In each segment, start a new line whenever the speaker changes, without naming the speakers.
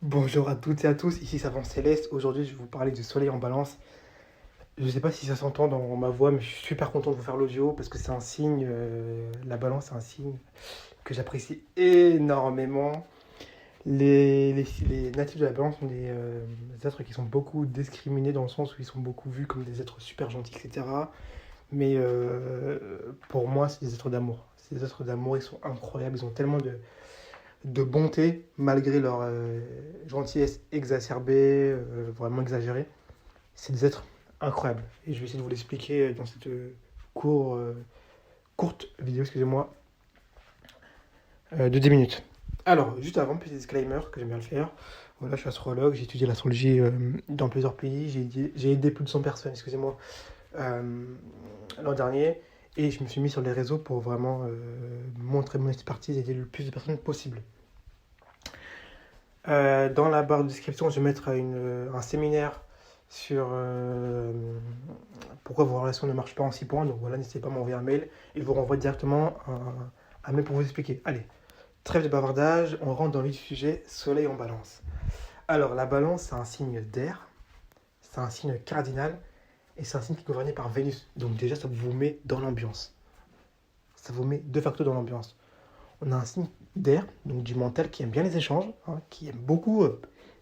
Bonjour à toutes et à tous, ici Savant Céleste. Aujourd'hui, je vais vous parler du soleil en balance. Je ne sais pas si ça s'entend dans ma voix, mais je suis super content de vous faire l'audio parce que c'est un signe, la balance, c'est un signe que j'apprécie énormément. Les natifs de la balance sont des êtres qui sont beaucoup discriminés dans le sens où ils sont beaucoup vus comme des êtres super gentils, etc. Mais pour moi, c'est des êtres d'amour. C'est des êtres d'amour, ils sont incroyables, ils ont tellement de bonté malgré leur gentillesse exacerbée, vraiment exagérée. C'est des êtres incroyables. Et je vais essayer de vous l'expliquer dans cette courte vidéo, excusez-moi, de 10 minutes. Alors, juste avant, petit disclaimer que j'aime bien le faire. Voilà, je suis astrologue, j'ai étudié l'astrologie dans plusieurs pays, j'ai aidé plus de 100 personnes, excusez-moi, euh, l'an dernier. Et je me suis mis sur les réseaux pour vraiment montrer mon expertise et aider le plus de personnes possible. Dans la barre de description, je vais mettre un séminaire sur pourquoi vos relations ne marchent pas en 6 points. Donc voilà, n'hésitez pas à m'envoyer un mail et je vous renvoie directement un mail pour vous expliquer. Allez, trêve de bavardage, on rentre dans le vif du sujet, soleil en balance. Alors, la balance, c'est un signe d'air, c'est un signe cardinal et c'est un signe qui est gouverné par Vénus. Donc déjà, ça vous met dans l'ambiance. Ça vous met de facto dans l'ambiance. On a un signe d'air, donc du mental, qui aime bien les échanges, hein, qui aime beaucoup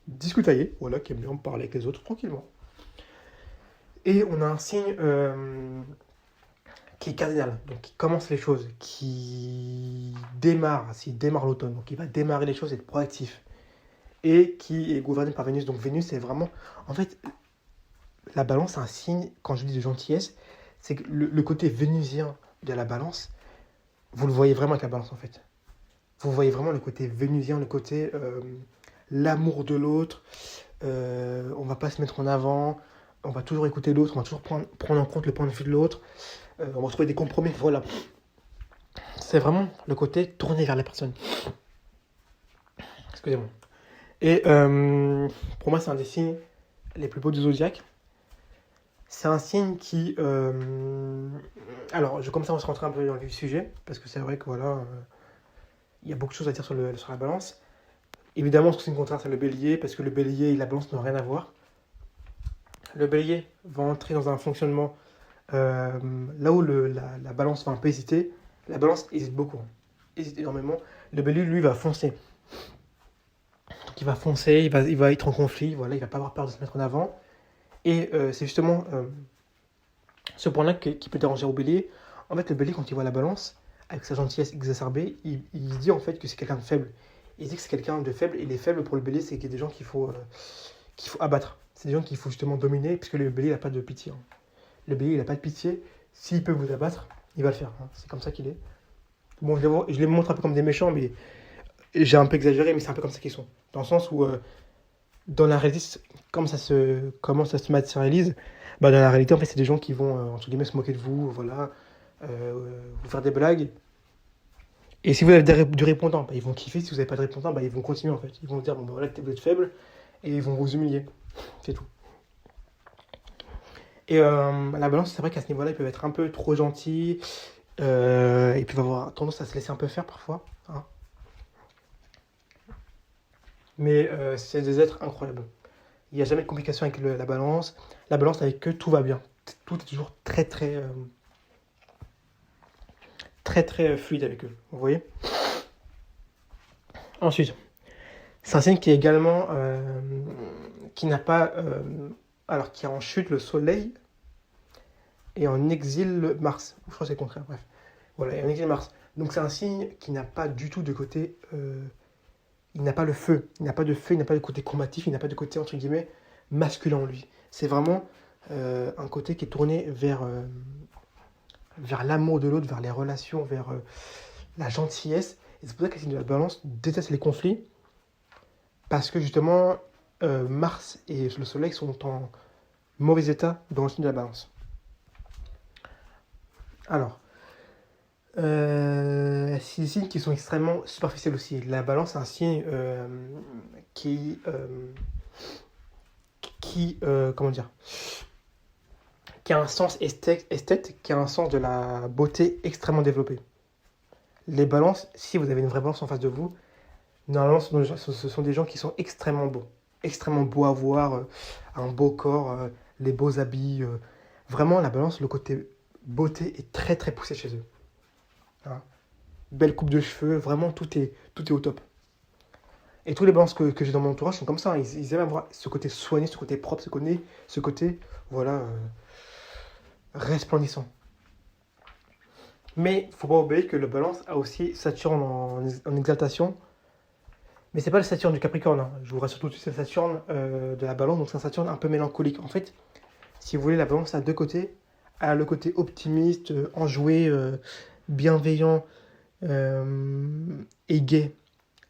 discutailler, voilà, qui aime bien parler avec les autres tranquillement. Et on a un signe qui est cardinal, donc qui commence les choses, qui démarre, s'il démarre l'automne, donc il va démarrer les choses et être proactif. Et qui est gouverné par Vénus. Donc Vénus, c'est vraiment... En fait, la balance, c'est un signe, quand je dis de gentillesse, c'est que le côté vénusien de la balance, vous le voyez vraiment avec la balance en fait. Vous voyez vraiment le côté vénusien, le côté l'amour de l'autre. On va pas se mettre en avant. On va toujours écouter l'autre. On va toujours prendre en compte le point de vue de l'autre. On va trouver des compromis. Voilà. C'est vraiment le côté tourné vers la personne. Excusez-moi. Et pour moi, c'est un des signes les plus beaux du zodiaque. C'est un signe qui. Alors, je commence à se rentrer un peu dans le vif du sujet. Parce que c'est vrai que voilà. Il y a beaucoup de choses à dire sur la balance. Évidemment, ce signe contraire, c'est le bélier, parce que le bélier et la balance n'ont rien à voir. Le bélier va entrer dans un fonctionnement là où la balance va un peu hésiter. La balance hésite beaucoup, hein. Hésite énormément. Le bélier, lui, va foncer. Donc il va foncer, il va être en conflit, voilà, il va pas avoir peur de se mettre en avant. Et c'est justement ce point-là qui peut déranger au bélier. En fait, le bélier, quand il voit la balance, avec sa gentillesse exacerbée, il se dit en fait que c'est quelqu'un de faible. Il dit que c'est quelqu'un de faible, et les faibles pour le bélier, c'est qu'il y a des gens qu'il faut abattre. C'est des gens qu'il faut justement dominer, puisque le bélier n'a pas de pitié, hein. Le bélier, il n'a pas de pitié. S'il peut vous abattre, il va le faire, hein. C'est comme ça qu'il est. Bon, je les montre un peu comme des méchants, mais j'ai un peu exagéré, mais c'est un peu comme ça qu'ils sont. Dans le sens où, dans la réalité, comment ça se matérialise, bah, dans la réalité, en fait, c'est des gens qui vont, entre guillemets, se moquer de vous, voilà, vous faire des blagues. Et si vous avez du répondant, bah, ils vont kiffer. Si vous n'avez pas de répondant, bah, ils vont continuer, en fait. Ils vont vous dire, bon, bah, voilà, vous êtes faible, et ils vont vous humilier. C'est tout. Et la balance, c'est vrai qu'à ce niveau-là, ils peuvent être un peu trop gentils. Ils peuvent avoir tendance à se laisser un peu faire parfois, hein. Mais c'est des êtres incroyables. Il n'y a jamais de complication avec la balance. La balance, avec eux, tout va bien. Tout est toujours très fluide avec eux. Vous voyez. Ensuite, c'est un signe qui est également. Qui n'a pas. Alors, qui est en chute le soleil et en exil le Mars. Je crois que c'est le contraire, bref. Voilà, et en exil Mars. Donc, c'est un signe qui n'a pas du tout de côté. Il n'a pas le feu. Il n'a pas de feu, il n'a pas de côté combatif, il n'a pas de côté, entre guillemets, masculin en lui. C'est vraiment un côté qui est tourné vers l'amour de l'autre, vers les relations, vers la gentillesse. Et c'est pour ça que les signes de la balance détestent les conflits, parce que justement, Mars et le Soleil sont en mauvais état dans le signe de la balance. Alors, c'est des signes qui sont extrêmement superficiels aussi. La balance, c'est un signe qui, comment dire, qui a un sens esthète, qui a un sens de la beauté extrêmement développé. Les balances, si vous avez une vraie balance en face de vous, Normalement, ce sont des gens qui sont extrêmement beaux à voir, un beau corps, les beaux habits. Vraiment, la balance, le côté beauté est très très poussé chez eux. Hein. Belle coupe de cheveux, vraiment tout est au top. Et tous les balances que j'ai dans mon entourage sont comme ça. Hein. Ils aiment avoir ce côté soigné, ce côté propre, ce côté voilà, resplendissant. Mais il ne faut pas oublier que le balance a aussi Saturne en exaltation. Mais c'est pas le Saturne du Capricorne. Hein. Je vous rassure tout de suite, c'est le Saturne de la balance. Donc c'est un Saturne un peu mélancolique. En fait, si vous voulez, la balance a deux côtés. Elle a le côté optimiste, enjoué, bienveillant et gai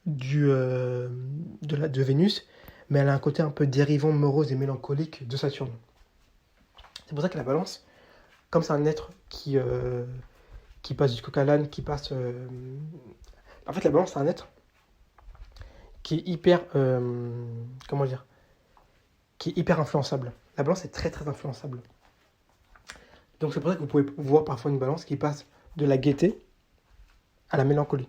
de Vénus. Mais elle a un côté un peu dérivant, morose et mélancolique de Saturne. C'est pour ça que la balance, comme c'est un être qui passe du coq à l'âne, qui passe... En fait, la balance, c'est un être qui est hyper... comment dire, qui est hyper influençable. La balance est très très influençable. Donc c'est pour ça que vous pouvez voir parfois une balance qui passe de la gaieté à la mélancolie.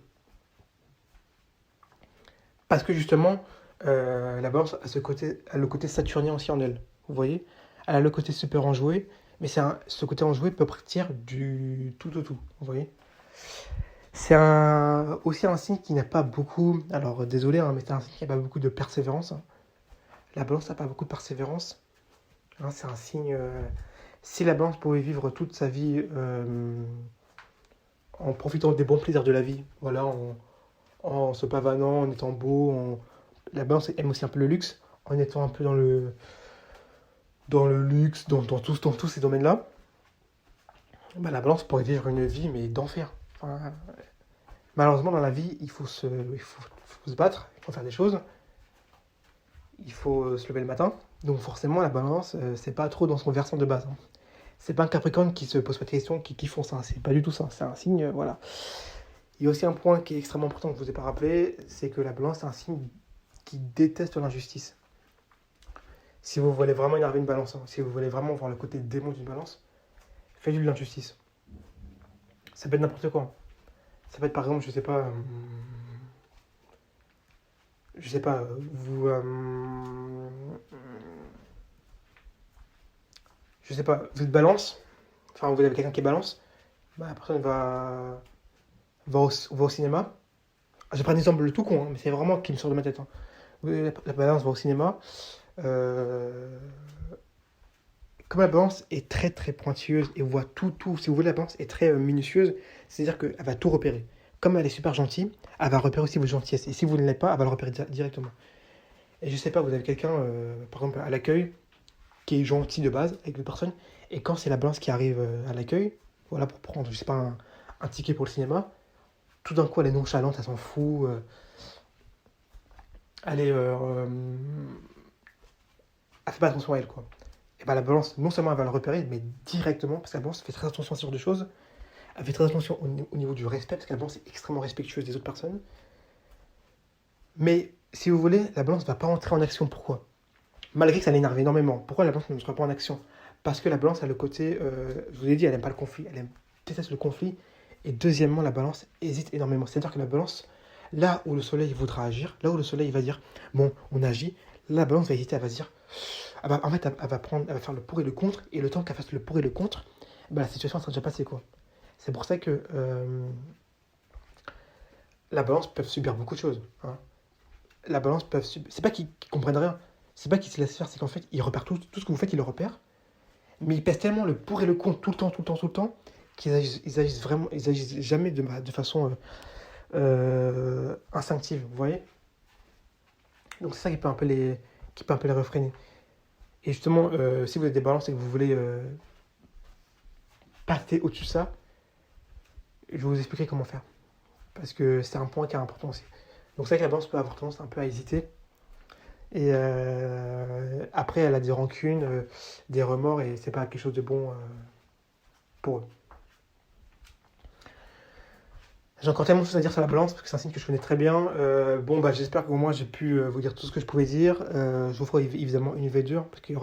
Parce que justement, la balance a le côté saturnien aussi en elle. Vous voyez, elle a le côté super enjoué, mais ce côté enjoué peut partir du tout au tout. Vous voyez, c'est aussi un signe qui n'a pas beaucoup... Alors désolé, hein, mais c'est un signe qui n'a pas beaucoup de persévérance. Hein. La balance n'a pas beaucoup de persévérance. Hein, c'est un signe... si la balance pouvait vivre toute sa vie en profitant des bons plaisirs de la vie, voilà, en se pavanant, en étant beau, la balance aime aussi un peu le luxe, en étant un peu dans le luxe, dans tous ces domaines-là, bah, la balance pourrait vivre une vie, mais d'enfer. Enfin, malheureusement, dans la vie, il faut se battre, il faut faire des choses, il faut se lever le matin. Donc forcément, la balance, c'est pas trop dans son versant de base. Hein. C'est pas un Capricorne qui se pose pas de questions, qui fonce. Hein. C'est pas du tout ça. C'est un signe, voilà. Il y a aussi un point qui est extrêmement important que je vous ai pas rappelé, c'est que la balance, c'est un signe qui déteste l'injustice. Si vous voulez vraiment énerver une balance, hein, si vous voulez vraiment voir le côté démon d'une balance, faites-lui de l'injustice. Ça peut être n'importe quoi. Hein. Ça peut être par exemple, je sais pas, je sais pas, vous êtes balance, enfin vous avez quelqu'un qui est balance, bah, la personne va au cinéma. Je prends un exemple tout con, hein, mais c'est vraiment qui me sort de ma tête. Hein. La balance va au cinéma. Euh, Comme la balance est très très pointilleuse et voit tout, si vous voulez, la balance est très minutieuse, c'est-à-dire qu'elle va tout repérer. Comme elle est super gentille, elle va repérer aussi votre gentillesse. Et si vous ne l'êtes pas, elle va le repérer directement. Et je sais pas, vous avez quelqu'un, par exemple, à l'accueil, qui est gentil de base avec une personne, et quand c'est la balance qui arrive à l'accueil, voilà, pour prendre, je sais pas, un ticket pour le cinéma, tout d'un coup, elle est nonchalante, elle s'en fout, elle est, elle fait pas attention à elle, quoi. Et ben la balance, non seulement elle va le repérer, mais directement, parce que la balance fait très attention à ce genre de choses, elle fait très attention au niveau du respect, parce que la balance est extrêmement respectueuse des autres personnes. Mais si vous voulez, la balance ne va pas entrer en action. Pourquoi? Malgré que ça l'énerve énormément. Pourquoi la balance ne sera pas en action? Parce que la balance a le côté, je vous ai dit, elle n'aime pas le conflit, déteste le conflit. Et deuxièmement, la balance hésite énormément. C'est-à-dire que la balance, là où le soleil voudra agir, là où le soleil va dire, bon, on agit, la balance va hésiter, elle va se dire, en fait, elle va faire le pour et le contre, et le temps qu'elle fasse le pour et le contre, bah, la situation sera déjà passée, quoi. C'est pour ça que la balance peut subir beaucoup de choses. Hein. La balance peut subir... C'est pas qu'ils comprennent rien, c'est pas qu'ils se laissent faire, c'est qu'en fait, ils repèrent tout ce que vous faites, ils le repèrent, mais ils pèsent tellement le pour et le contre tout le temps, qu'ils agissent vraiment, ils agissent jamais de façon instinctive, vous voyez. Donc c'est ça qui peut un peu les refréner. Et justement, si vous êtes des balances et que vous voulez passer au-dessus de ça, je vais vous expliquer comment faire. Parce que c'est un point qui est important aussi. Donc c'est vrai que la balance peut avoir tendance un peu à hésiter. Et après, elle a des rancunes, des remords, et c'est pas quelque chose de bon pour eux. J'ai encore tellement de choses à dire sur la balance, parce que c'est un signe que je connais très bien. Bon, bah j'espère qu'au moins j'ai pu vous dire tout ce que je pouvais dire. Je vous ferai évidemment une vidéo, parce qu'il y aura